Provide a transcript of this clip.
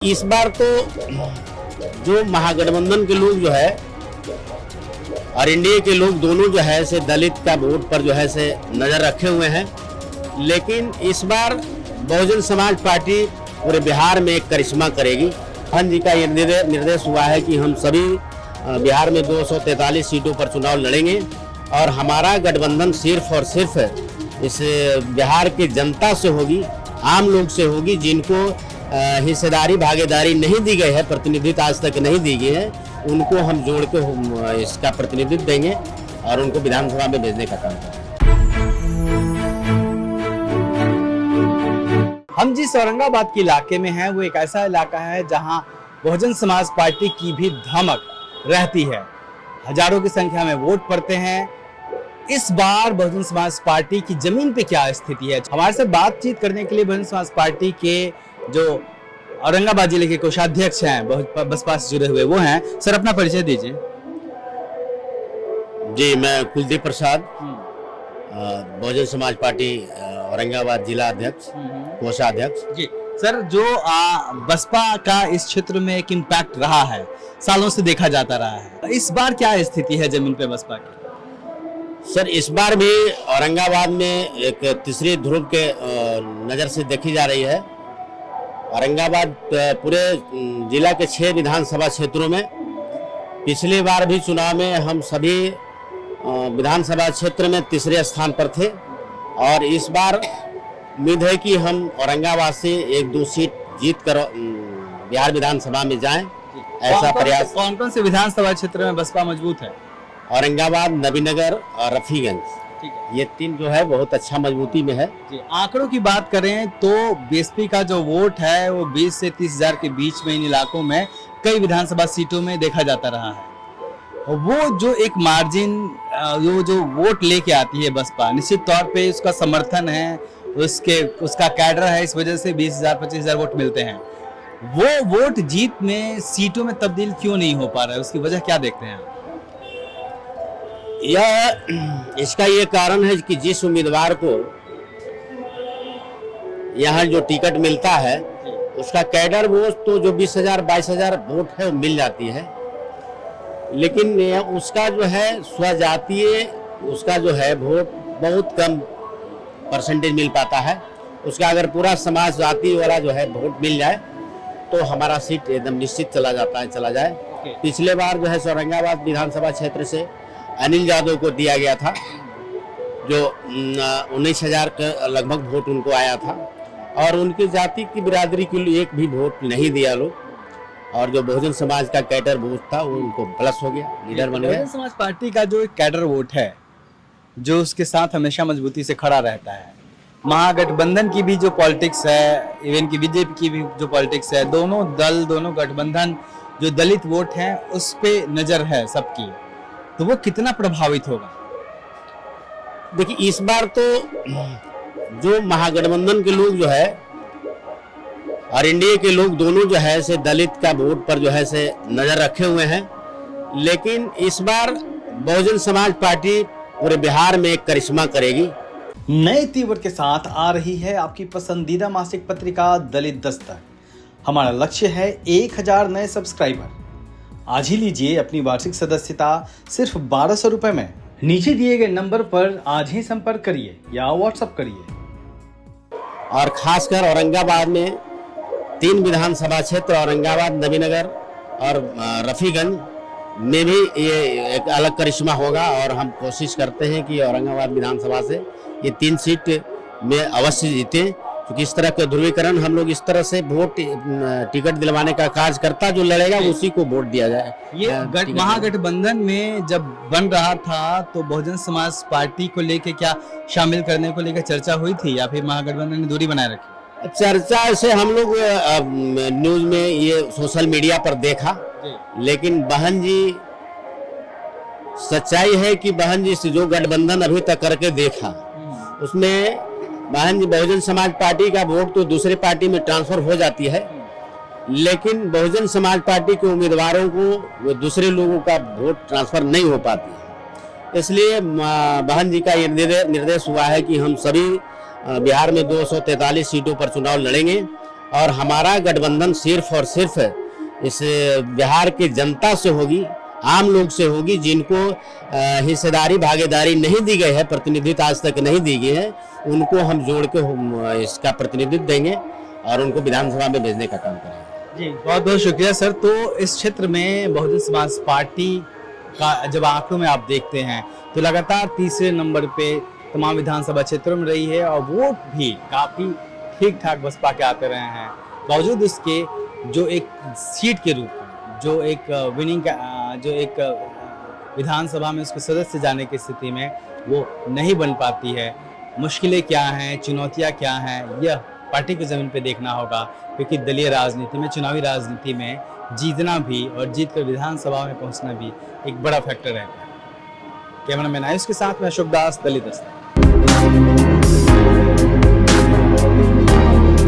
इस बार तो जो महागठबंधन के लोग जो है और एनडीए के लोग दोनों जो है से दलित का वोट पर जो है से नजर रखे हुए हैं। लेकिन इस बार बहुजन समाज पार्टी पूरे बिहार में एक करिश्मा करेगी। खान जी का ये निर्देश हुआ है कि हम सभी बिहार में 243 सीटों पर चुनाव लड़ेंगे और हमारा गठबंधन सिर्फ और सिर्फ इस बिहार की जनता से होगी, आम लोग से होगी, जिनको हिस्सेदारी भागीदारी नहीं दी गई है, प्रतिनिधित्व आज तक नहीं दी गई है, उनको हम जोड़ के इसका प्रतिनिधित्व देंगे और उनको विधानसभा में भेजने का काम करेंगे। हम जिस औरंगाबाद के इलाके में हैं वो एक ऐसा इलाका है जहां बहुजन समाज पार्टी की भी धमक रहती है। हजारों की संख्या में वोट पड़ते हैं। इस बार बहुजन समाज पार्टी की जमीन पे क्या स्थिति है, हमारे साथ बातचीत करने के लिए बहुजन समाज पार्टी के जो औरंगाबाद जिले के कोषाध्यक्ष हैं, बसपा से जुड़े हुए, वो हैं। सर, अपना परिचय दीजिए। जी, मैं कुलदीप प्रसाद, बहुजन समाज पार्टी औरंगाबाद जिला अध्यक्ष, कोषाध्यक्ष। जी सर, जो बसपा का इस क्षेत्र में एक इम्पैक्ट रहा है, सालों से देखा जाता रहा है, इस बार क्या स्थिति है जमीन पे बसपा की? सर, इस बार भी औरंगाबाद में एक तीसरी ध्रुव के नज़र से देखी जा रही है। औरंगाबाद पूरे जिला के 6 विधानसभा क्षेत्रों में पिछली बार भी चुनाव में हम सभी विधानसभा क्षेत्र में तीसरे स्थान पर थे और इस बार उम्मीद है कि हम औरंगाबाद से 1-2 सीट जीत कर बिहार विधानसभा में जाएं। ऐसा प्रयास। कौन कौन से विधानसभा क्षेत्र में बसपा मजबूत है? औरंगाबाद, नबीनगर और रफीगंज, ये 3 जो है बहुत अच्छा मजबूती में है। आंकड़ों की बात करें तो बीएसपी का जो वोट है वो 20 से 30 हजार के बीच में इन इलाकों में कई विधानसभा सीटों में देखा जाता रहा है। वो जो एक मार्जिन जो वोट लेके आती है बसपा, निश्चित तौर पे उसका समर्थन है, उसका कैडर है, इस वजह से 20,000 25,000 वोट मिलते हैं। वो वोट जीत में सीटों में तब्दील क्यों नहीं हो पा रहा है, उसकी वजह क्या देखते हैं? इसका ये कारण है कि जिस उम्मीदवार को यहाँ जो टिकट मिलता है उसका कैडर वो तो जो 20,000 22,000 वोट है वो मिल जाती है, लेकिन उसका जो है स्वजातीय उसका जो है वोट बहुत कम परसेंटेज मिल पाता है। उसका अगर पूरा समाज जाति वाला जो है वोट मिल जाए तो हमारा सीट एकदम निश्चित चला जाए। पिछले बार जो है औरंगाबाद विधानसभा क्षेत्र से अनिल यादव को दिया गया था, जो 19,000 का लगभग वोट उनको आया था और उनकी जाति की बिरादरी के लिए एक भी वोट नहीं दिया लोग, और जो बहुजन समाज का कैडर वोट था वो उनको प्लस हो गया, लीडर बन गया। बहुजन समाज पार्टी का जो एक कैडर वोट है जो उसके साथ हमेशा मजबूती से खड़ा रहता है, महागठबंधन की भी जो पॉलिटिक्स है, इवन की बीजेपी की भी जो पॉलिटिक्स है, दोनों दल दोनों गठबंधन जो दलित वोट है उस पे नजर है सबकी, तो वो कितना प्रभावित होगा? देखिए, इस बार तो जो महागठबंधन के लोग जो है और एनडीए के लोग दोनों जो है से दलित का वोट पर जो है से नजर रखे हुए हैं। लेकिन इस बार बहुजन समाज पार्टी पूरे बिहार में एक करिश्मा करेगी। नए तीवर के साथ आ रही है आपकी पसंदीदा मासिक पत्रिका दलित दस्तक। हमारा लक्ष्य है 1000 नए सब्सक्राइबर। आज ही लीजिए अपनी वार्षिक सदस्यता सिर्फ 1200 रुपए में। नीचे दिए गए नंबर पर आज ही संपर्क करिए या व्हाट्सएप करिए। और खासकर औरंगाबाद में 3 विधानसभा क्षेत्र, औरंगाबाद, नबीनगर और रफीगंज में भी ये एक अलग करिश्मा होगा और हम कोशिश करते हैं कि औरंगाबाद विधानसभा से ये 3 सीट में अवश्य जीते, क्योंकि इस तरह का ध्रुवीकरण हम लोग इस तरह से वोट टिकट दिलवाने का कार्यकर्ता जो लड़ेगा उसी को वोट दिया जाए। ये महागठबंधन में जब बन रहा था तो बहुजन समाज पार्टी को लेके क्या शामिल करने को लेकर चर्चा हुई थी या फिर महागठबंधन ने दूरी बनाए रखी? चर्चा से हम लोग न्यूज में ये सोशल मीडिया पर देखा, लेकिन बहन जी, सच्चाई है कि बहन जी से जो गठबंधन अभी तक करके देखा उसमें बहन जी बहुजन समाज पार्टी का वोट तो दूसरे पार्टी में ट्रांसफर हो जाती है, लेकिन बहुजन समाज पार्टी के उम्मीदवारों को वो दूसरे लोगों का वोट ट्रांसफर नहीं हो पाती है। इसलिए बहन जी का ये निर्देश हुआ है कि हम सभी बिहार में 243 सीटों पर चुनाव लड़ेंगे और हमारा गठबंधन सिर्फ और सिर्फ इस बिहार की जनता से होगी, आम लोग से होगी, जिनको हिस्सेदारी भागीदारी नहीं दी गई है, प्रतिनिधित्व आज तक नहीं दी गई है, उनको हम जोड़ के इसका प्रतिनिधित्व देंगे और उनको विधानसभा में भेजने का काम करेंगे। जी बहुत बहुत शुक्रिया सर। तो इस क्षेत्र में बहुजन समाज पार्टी का जब आंकड़ों में आप देखते हैं तो लगातार तीसरे नंबर पे तमाम विधानसभा क्षेत्रों में रही है और वोट भी काफी ठीक ठाक बसपा के आते रहे हैं। बावजूद उसके जो एक सीट के रूप में, जो एक विनिंग का जो एक विधानसभा में उसके सदस्य जाने की स्थिति में वो नहीं बन पाती है। मुश्किलें क्या हैं, चुनौतियां क्या हैं, यह पार्टी की जमीन पे देखना होगा, क्योंकि दलीय राजनीति में, चुनावी राजनीति में जीतना भी और जीत कर विधानसभा में पहुंचना भी एक बड़ा फैक्टर है। कैमरामैन आयुष के साथ मैं अशोक दास, दलित दस्तक।